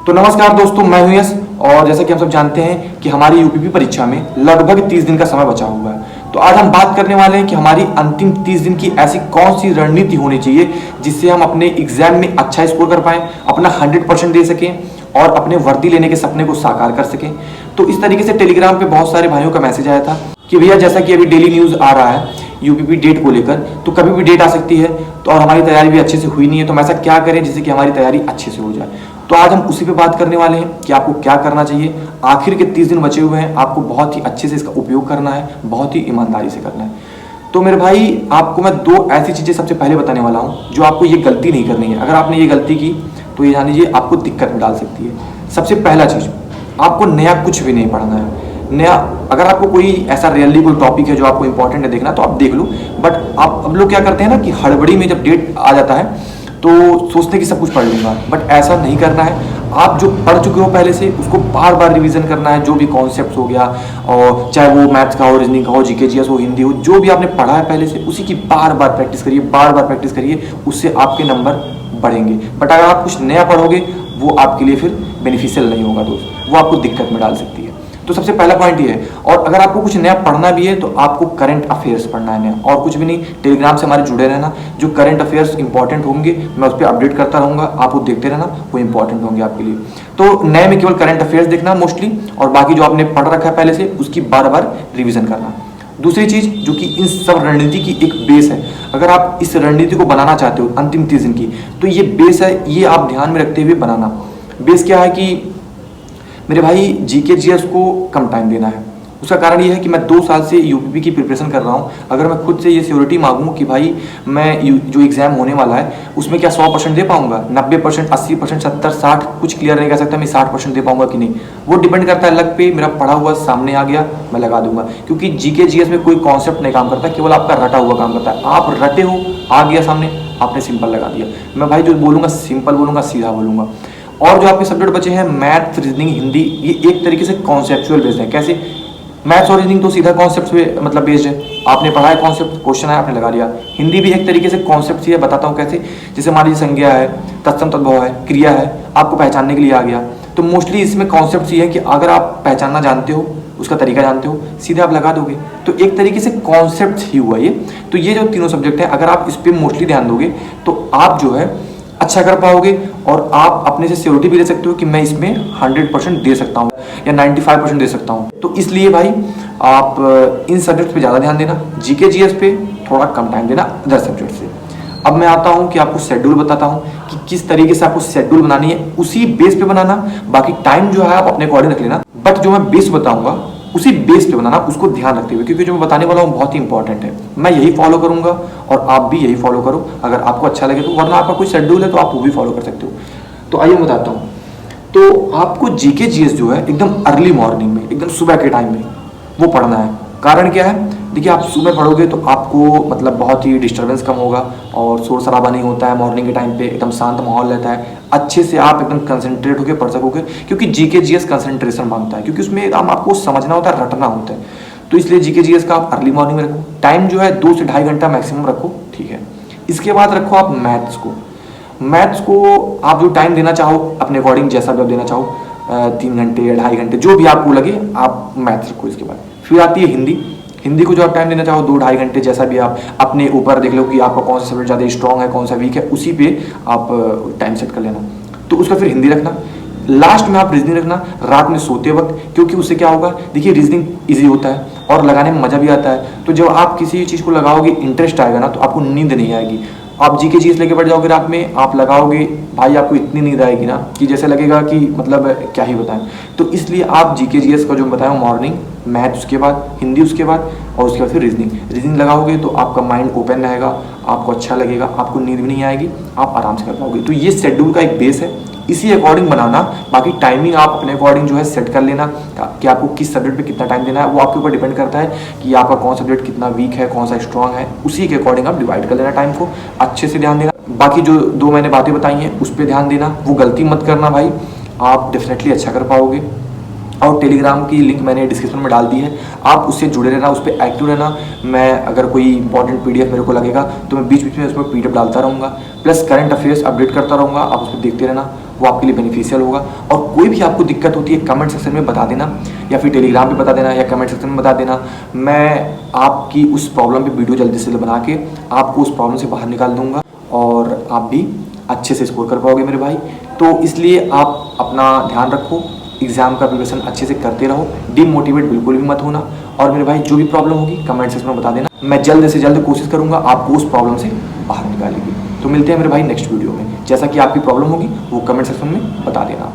तो नमस्कार दोस्तों, मैं हूं यश। और जैसा कि हम सब जानते हैं कि हमारी यूपीपी परीक्षा में लगभग 30 दिन का समय बचा हुआ है। तो आज हम बात करने वाले हैं कि हमारी अंतिम 30 दिन की ऐसी कौन सी रणनीति होनी चाहिए जिससे हम अपने एग्जाम में अच्छा स्कोर कर पाएं, अपना 100% दे सकें और अपने वर्दी लेने के सपने को साकार कर सकें। तो इस तरीके से टेलीग्राम पे बहुत सारे भाइयों का मैसेज आया था कि भैया जैसा कि अभी डेली न्यूज़ आ रहा है यूपीपी डेट को लेकर, तो कभी भी डेट आ सकती है तो और हमारी तैयारी भी अच्छे से हुई नहीं है, तो हम ऐसा क्या करें जिससे कि हमारी तैयारी अच्छे से हो जाए। तो आज हम उसी पे बात करने वाले हैं कि आपको क्या करना चाहिए। आखिर के 30 दिन बचे हुए हैं, आपको बहुत ही अच्छे से इसका उपयोग करना है, बहुत ही ईमानदारी से करना है। तो मेरे भाई, आपको मैं 2 ऐसी चीज़ें सबसे पहले बताने वाला हूँ जो आपको ये गलती नहीं करनी है। अगर आपने ये गलती की तो ये जान लीजिए आपको दिक्कत में डाल सकती है। सबसे पहला चीज़, आपको नया कुछ भी नहीं पढ़ना है। नया, अगर आपको कोई ऐसा रियली कोई टॉपिक है जो आपको इंपॉर्टेंट है देखना, तो आप देख लो। बट आप अब लोग क्या करते हैं ना कि हड़बड़ी में जब डेट आ जाता है तो सोचते हैं कि सब कुछ पढ़ लूँगा, बट ऐसा नहीं करना है। आप जो पढ़ चुके हो पहले से उसको बार बार रिवीजन करना है। जो भी कॉन्सेप्ट हो गया, और चाहे वो मैथ्स का हो, रीजनिंग का हो, जीके जीएस हो, हिंदी हो, जो भी आपने पढ़ा है पहले से उसी की बार बार प्रैक्टिस करिए, बार बार प्रैक्टिस करिए। उससे आपके नंबर बढ़ेंगे। बट अगर आप कुछ नया पढ़ोगे वो आपके लिए फिर बेनिफिशियल नहीं होगा दोस्त, वो आपको दिक्कत में डाल सकती है। तो सबसे पहला पॉइंट ये है। और अगर आपको कुछ नया पढ़ना भी है तो आपको करंट अफेयर्स पढ़ना है नया, और कुछ भी नहीं। टेलीग्राम से हमारे जुड़े रहना, जो करंट अफेयर्स इंपॉर्टेंट होंगे मैं उस पर अपडेट करता रहूँगा, आप वो देखते रहना, वो इंपॉर्टेंट होंगे आपके लिए। तो नए में केवल करंट अफेयर्स देखना मोस्टली, और बाकी जो आपने पढ़ रखा है पहले से उसकी बार बार रिविजन करना। दूसरी चीज़ जो कि इन सब रणनीति की एक बेस है, अगर आप इस रणनीति को बनाना चाहते हो अंतिम 30 दिन की, तो ये बेस है, ये आप ध्यान में रखते हुए बनाना। बेस क्या है कि मेरे भाई जीके जीएस को कम टाइम देना है। उसका कारण ये है कि मैं 2 साल से यूपीपी की प्रिपरेशन कर रहा हूँ। अगर मैं खुद से ये सियोरिटी मांगूँ कि भाई मैं जो एग्जाम होने वाला है उसमें क्या 100% दे पाऊंगा, 90%, 80%, 70, 60 कुछ क्लियर नहीं कर सकता, मैं 60% दे पाऊंगा कि नहीं, वो डिपेंड करता है लक पे। मेरा पढ़ा हुआ सामने आ गया, मैं लगा दूंगा। क्योंकि जीके जीएस में कोई कॉन्सेप्ट नहीं काम करता, केवल आपका रटा हुआ काम करता है। आप रटे हो, आ गया सामने, आपने सिंपल लगा दिया। मैं भाई जो बोलूँगा सिंपल बोलूँगा, सीधा बोलूँगा। और जो आपके सब्जेक्ट बचे हैं मैथ, रीजनिंग, हिंदी, ये एक तरीके से कॉन्सेप्चुअल बेस्ड है। कैसे? मैथ्स और रीजनिंग तो सीधा कॉन्सेप्ट पे मतलब बेस्ड है, आपने पढ़ा है कॉन्सेप्ट, क्वेश्चन आया आपने लगा दिया। हिंदी भी एक तरीके से कॉन्सेप्ट ही है, बताता हूँ कैसे। जैसे हमारी संज्ञा है, तत्सम तद्भव है, क्रिया है, आपको पहचानने के लिए आ गया। तो मोस्टली इसमें कॉन्सेप्ट ही है कि अगर आप पहचानना जानते हो, उसका तरीका जानते हो, सीधे आप लगा दोगे। तो एक तरीके से कॉन्सेप्ट ही हुआ ये। तो ये जो तीनों सब्जेक्ट हैं, अगर आप इस पर मोस्टली ध्यान दोगे तो आप जो है अच्छा कर पाओगे, और आप अपने से श्योरिटी भी ले सकते हो कि मैं इसमें 100% दे सकता हूँ या 95% दे सकता हूँ। तो इसलिए भाई आप इन सब्जेक्ट पे ज़्यादा ध्यान देना, जीके जीएस पे थोड़ा कम टाइम देना अदर सब्जेक्ट से। अब मैं आता हूँ कि आपको शेड्यूल बताता हूँ कि किस तरीके से आपको शेड्यूल बनानी है, उसी बेस पे बनाना। बाकी टाइम जो है आप अपने अकॉर्डिंग रख लेना, बट जो मैं बेस बताऊँगा उसी बेस पे बनाना, उसको ध्यान रखते हुए, क्योंकि जो मैं बताने वाला हूँ बहुत ही इंपॉर्टेंट है। मैं यही फॉलो करूँगा और आप भी यही फॉलो करो अगर आपको अच्छा लगे तो, वरना आपका कोई शेड्यूल है तो आप वो भी फॉलो कर सकते हो। तो आइए मैं बताता हूँ। तो आपको जीके जीएस जो है एकदम अर्ली मॉर्निंग में, एकदम सुबह के टाइम में वो पढ़ना है। कारण क्या है? देखिए, आप सुबह पढ़ोगे तो आपको मतलब बहुत ही डिस्टर्बेंस कम होगा और शोर शराबा नहीं होता है। मॉर्निंग के टाइम पे एकदम शांत माहौल रहता है, अच्छे से आप एकदम कंसंट्रेट होकर पढ़ सकोगे। क्योंकि जीके जीएस कंसंट्रेशन मांगता है, क्योंकि उसमें आपको समझना होता है, रटना होता है। तो इसलिए जीके जीएस का आप अर्ली मॉर्निंग में रखो। टाइम जो है 2 से 2.5 घंटा मैक्सिमम रखो, ठीक है। इसके बाद रखो आप मैथ्स को। मैथ्स को आप जो टाइम देना चाहो अपने अकॉर्डिंग, जैसा भी आप देना चाहो, 3 घंटे या 2.5 घंटे, जो भी आपको लगे आप मैथ्स रखो। इसके बाद फिर आती है हिंदी। हिंदी को जो आप टाइम देना चाहो 2-2.5 घंटे, जैसा भी आप अपने ऊपर देख लो कि आपका कौन सा सब्जेक्ट ज़्यादा स्ट्रॉन्ग है, कौन सा वीक है, उसी पे आप टाइम सेट कर लेना। तो उसका फिर हिंदी रखना। लास्ट में आप रीजनिंग रखना रात में सोते वक्त, क्योंकि उससे क्या होगा, देखिए रीजनिंग ईजी होता है और लगाने में मज़ा भी आता है। तो जब आप किसी चीज़ को लगाओगे, इंटरेस्ट आएगा ना, तो आपको नींद नहीं आएगी। आप जीके चीज़ लेके बैठ जाओगे रात में, आप लगाओगे भाई, आपको इतनी नींद आएगी ना कि जैसे लगेगा कि मतलब क्या ही बताएं। तो इसलिए आप जीके जीएस का जो बताया मॉर्निंग, मैथ उसके बाद, हिंदी उसके बाद, और उसके बाद फिर रीजनिंग लगाओगे तो आपका माइंड ओपन रहेगा, आपको अच्छा लगेगा, आपको नींद भी नहीं आएगी, आप आराम से कर पाओगे। तो ये शेड्यूल का एक बेस है, इसी अकॉर्डिंग बनाना। बाकी टाइमिंग आप अपने अकॉर्डिंग जो है सेट कर लेना कि आपको किस सब्जेक्ट पे कितना टाइम देना है। वो आपके ऊपर डिपेंड करता है कि आपका कौन सब्जेक्ट कितना वीक है, कौन सा स्ट्रॉन्ग है, उसी के अकॉर्डिंग आप डिवाइड कर लेना टाइम को। अच्छे से ध्यान देना। बाकी जो 2 मैंने बातें बताई हैं उस पर ध्यान देना, वो गलती मत करना भाई, आप डेफिनेटली अच्छा कर पाओगे। और टेलीग्राम की लिंक मैंने डिस्क्रिप्शन में डाल दी है, आप उससे जुड़े रहना, उस पर एक्टिव रहना। मैं अगर कोई इंपॉर्टेंट पीडीएफ मेरे को लगेगा तो मैं बीच बीच में उसमें पीडीएफ डालता रहूँगा, प्लस करंट अफेयर्स अपडेट करता रहूँगा, आप उस पर देखते रहना, वो आपके लिए बेनिफिशियल होगा। और कोई भी आपको दिक्कत होती है कमेंट सेक्शन में बता देना, या फिर टेलीग्राम पे बता देना, या कमेंट सेक्शन में बता देना। मैं आपकी उस प्रॉब्लम पे वीडियो जल्दी से बना के आपको उस प्रॉब्लम से बाहर निकाल दूंगा और आप भी अच्छे से स्कोर कर पाओगे मेरे भाई। तो इसलिए आप अपना ध्यान रखो, एग्जाम का प्रिपरेशन अच्छे से करते रहो, डिमोटिवेट बिल्कुल भी मत होना। और मेरे भाई जो भी प्रॉब्लम होगी कमेंट सेक्शन में बता देना, मैं जल्द से जल्द कोशिश करूंगा आपको उस प्रॉब्लम से बाहर निकालने की। तो मिलते हैं मेरे भाई नेक्स्ट वीडियो में। जैसा कि आपकी प्रॉब्लम होगी वो कमेंट सेक्शन में बता देना।